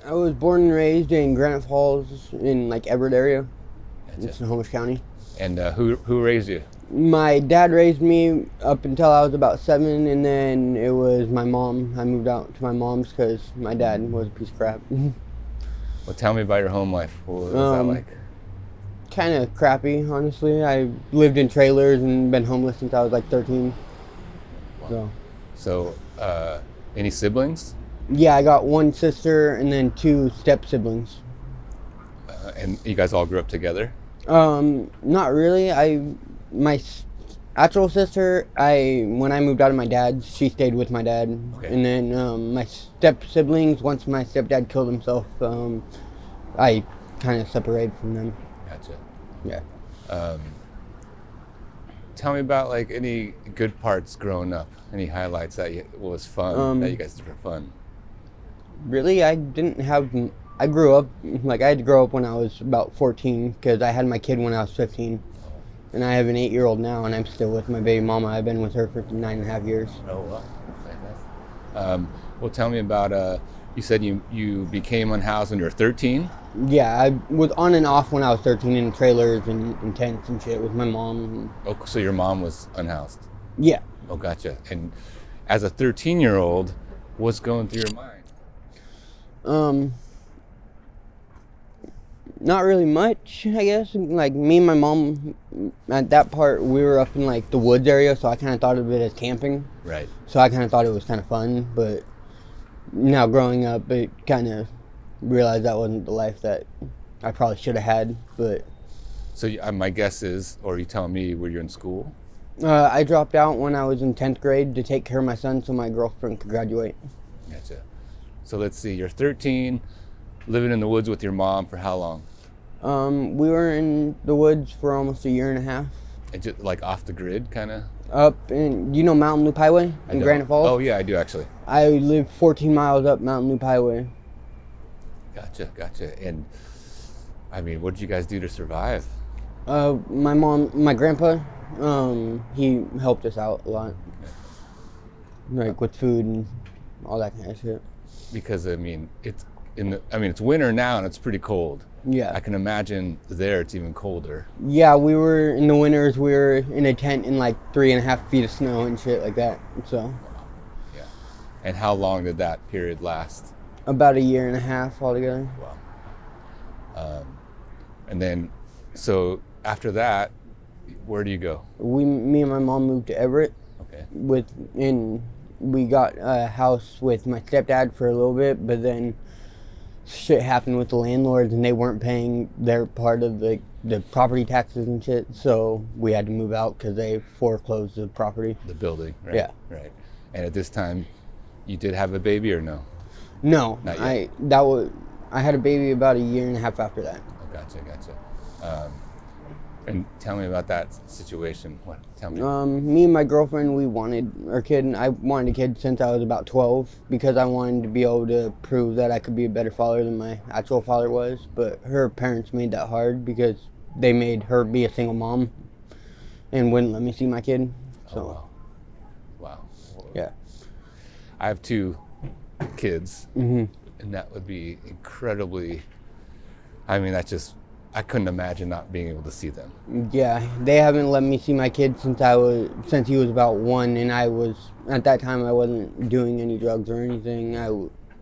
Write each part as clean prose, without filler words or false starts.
I was born and raised in Granite Falls in like Everett area. Gotcha. It's in Homeless County. And who raised you? My dad raised me up until I was about 7, and then it was my mom. I moved out to my mom's because my dad was a piece of crap. Well, tell me about your home life. What was that like? Kind of crappy, honestly. I lived in trailers and been homeless since I was like 13. Wow. So, any siblings? Yeah, I got one sister and then 2 step siblings. And you guys all grew up together? Not really. My actual sister, when I moved out of my dad's, she stayed with my dad. Okay. And then my step siblings, once my stepdad killed himself, I kind of separated from them. Gotcha. Yeah. Tell me about like any good parts growing up. Any highlights that was fun that you guys did for fun? Really, I didn't have. I grew up like I had to grow up when I was about 14 because I had my kid when I was 15, and I have an 8-year-old now, and I'm still with my baby mama. I've been with her for 9.5 years. Oh wow. Well, tell me about. You said you became unhoused when you were 13. Yeah, I was on and off when I was 13 in trailers and tents and shit with my mom. Oh, so your mom was unhoused. Yeah. Oh, gotcha. And as a 13-year-old, what's going through your mind? Not really much, I guess. Like me and my mom, at that part, we were up in like the woods area, so I kind of thought of it as camping. Right. So I kind of thought it was kind of fun, but now growing up, it kind of realized that wasn't the life that I probably should have had. But so my guess is, or you tell me, were you in school? I dropped out when I was in 10th grade to take care of my son so my girlfriend could graduate. Gotcha. So let's see, you're 13, living in the woods with your mom for how long? We were in the woods for almost a year and a half. And just like off the grid, kind of? Up in, you know Mountain Loop Highway in Granite Falls? Oh yeah, I do actually. I live 14 miles up Mountain Loop Highway. Gotcha. And I mean, what did you guys do to survive? My grandpa, he helped us out a lot. Like with food and all that kind of shit. Because I mean, it's winter now and it's pretty cold. Yeah. I can imagine there it's even colder. Yeah, we were in the winters. We were in a tent in like 3.5 feet of snow and shit like that. So. Yeah. And how long did that period last? About a year and a half altogether. Wow. And then, so after that, where do you go? Me and my mom moved to Everett. Okay. We got a house with my stepdad for a little bit, but then shit happened with the landlords and they weren't paying their part of the property taxes and shit, so we had to move out because they foreclosed the property. The building, right? Yeah. Right. And at this time, you did have a baby or no? No. Not yet. I had a baby about a year and a half after that. Oh, gotcha. And tell me about that situation. Tell me. Me and my girlfriend, we wanted our kid, and I wanted a kid since I was about 12 because I wanted to be able to prove that I could be a better father than my actual father was. But her parents made that hard because they made her be a single mom and wouldn't let me see my kid. So. Oh, wow. Yeah. I have 2 kids, and that would be incredibly. I mean, I couldn't imagine not being able to see them. Yeah, they haven't let me see my kid since he was about 1, and at that time I wasn't doing any drugs or anything. I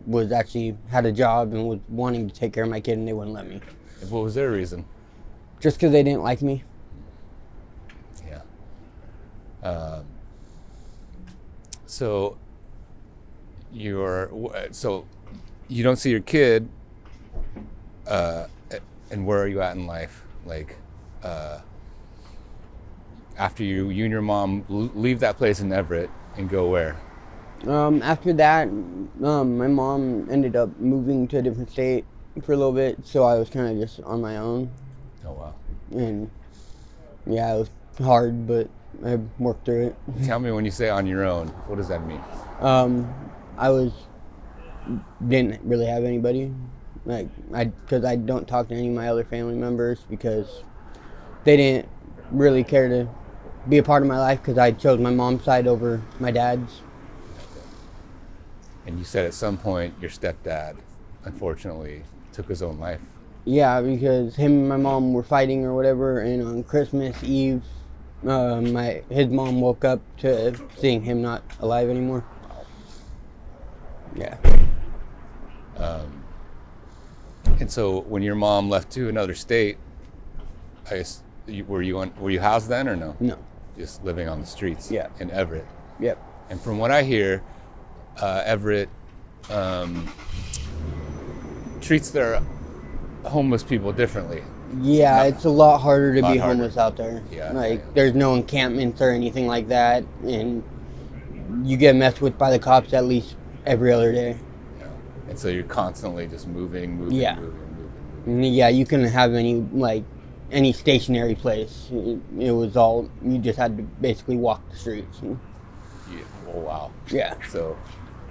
was actually had a job and was wanting to take care of my kid, and they wouldn't let me. What was their reason? Just because they didn't like me. Yeah. So you don't see your kid, and where are you at in life? Like, after you and your mom leave that place in Everett and go where? After that, my mom ended up moving to a different state for a little bit, so I was kind of just on my own. Oh wow. And yeah, it was hard, but I worked through it. Tell me, when you say on your own, what does that mean? I didn't really have anybody, because I don't talk to any of my other family members because they didn't really care to be a part of my life because I chose my mom's side over my dad's. And you said at some point your stepdad unfortunately took his own life. Yeah, because him and my mom were fighting or whatever, and on Christmas Eve, his mom woke up to seeing him not alive anymore. Yeah. And so when your mom left to another state, I guess, were you housed then or no? No. Just living on the streets. Yeah. In Everett. Yep. And from what I hear, Everett treats their homeless people differently. Yeah, it's a lot harder to be Lot harder. homeless out there. Yeah, Like, yeah. there's no encampments or anything like that, and you get messed with by the cops at least every other day. Yeah. And so you're constantly just moving. Yeah. Yeah, you couldn't have any stationary place. It was all, you just had to basically walk the streets. Yeah. Oh, wow. Yeah. So,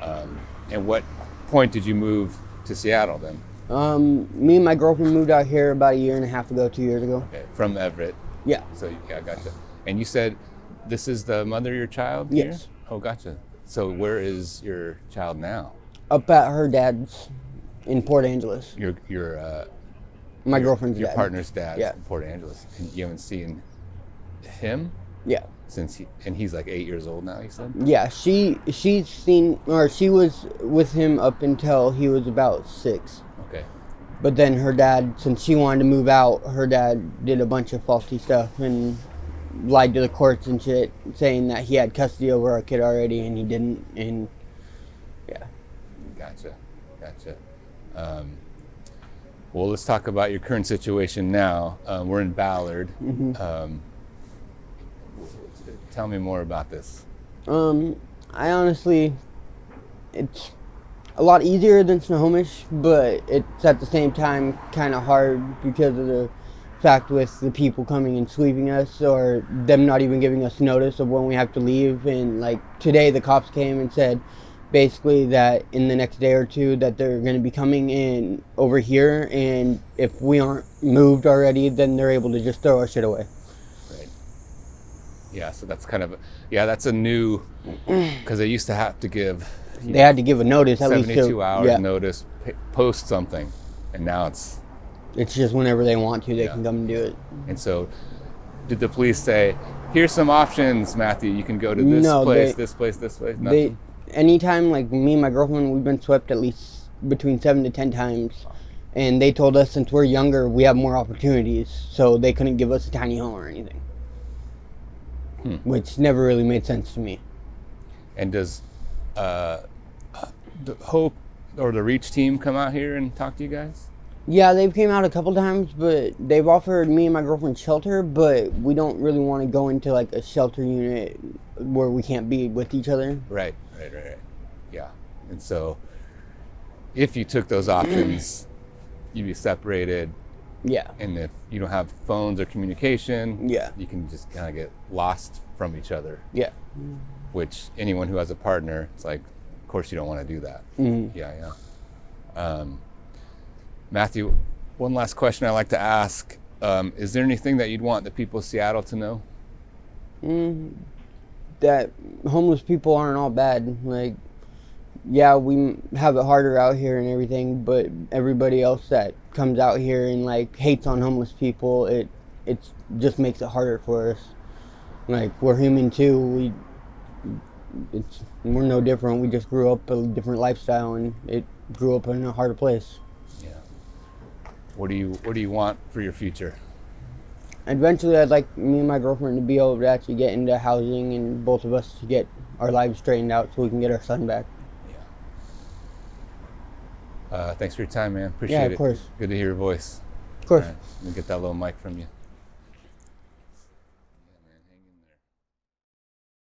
and what point did you move to Seattle then? Me and my girlfriend moved out here about 2 years ago. Okay. From Everett. Yeah. So, yeah, gotcha. And you said this is the mother of your child here? Yes. Oh, gotcha. So where is your child now? Up at her dad's in Port Angeles. My girlfriend's your dad. partner's dad Yeah. in Port Angeles. And you haven't seen him Yeah. since he's like 8 years old now, you said? Yeah, she was with him up until he was about 6. Okay. But then her dad, since she wanted to move out, her dad did a bunch of faulty stuff and lied to the courts and shit, saying that he had custody over our kid already and he didn't. And yeah. Gotcha. Well, let's talk about your current situation now. We're in Ballard. Tell me more about this. I honestly, it's a lot easier than Snohomish, but it's at the same time kind of hard because of the fact with the people coming and sweeping us, or them not even giving us notice of when we have to leave. And like today, the cops came and said basically that in the next day or two that they're going to be coming in over here, and if we aren't moved already, then they're able to just throw our shit away. Right. Yeah, so that's kind of that's a new, because they used to have to give They had to give a notice at least 72 hours yeah. notice, post something, and now it's just whenever they want to, they Yeah. can come and do it. And so, did the police say, "Here's some options, Matthew. You can go to this No, place, this place, this place"? Nothing. Anytime, like me and my girlfriend, we've been swept at least between 7 to 10 times, and they told us since we're younger, we have more opportunities, so they couldn't give us a tiny home or anything, which never really made sense to me. And does the Hope or the Reach team come out here and talk to you guys? Yeah, they've came out a couple times, but they've offered me and my girlfriend shelter, but we don't really want to go into like a shelter unit where we can't be with each other. Right. Yeah. And so, if you took those options, you'd be separated. Yeah. And if you don't have phones or communication, Yeah. you can just kind of get lost from each other. Yeah. Which anyone who has a partner, it's like, of course you don't want to do that. Mm-hmm. Yeah. Matthew, one last question I like to ask. Is there anything that you'd want the people of Seattle to know? That homeless people aren't all bad. Like, yeah, we have it harder out here and everything, but everybody else that comes out here and like hates on homeless people, it just makes it harder for us. Like, we're human too. We're no different. We just grew up a different lifestyle, and it grew up in a harder place. Yeah. What do you want for your future? Eventually, I'd like me and my girlfriend to be able to actually get into housing, and both of us to get our lives straightened out so we can get our son back. Yeah. Thanks for your time, man. Appreciate it. Yeah, of course. Good to hear your voice. Of course. All right. Let me get that little mic from you.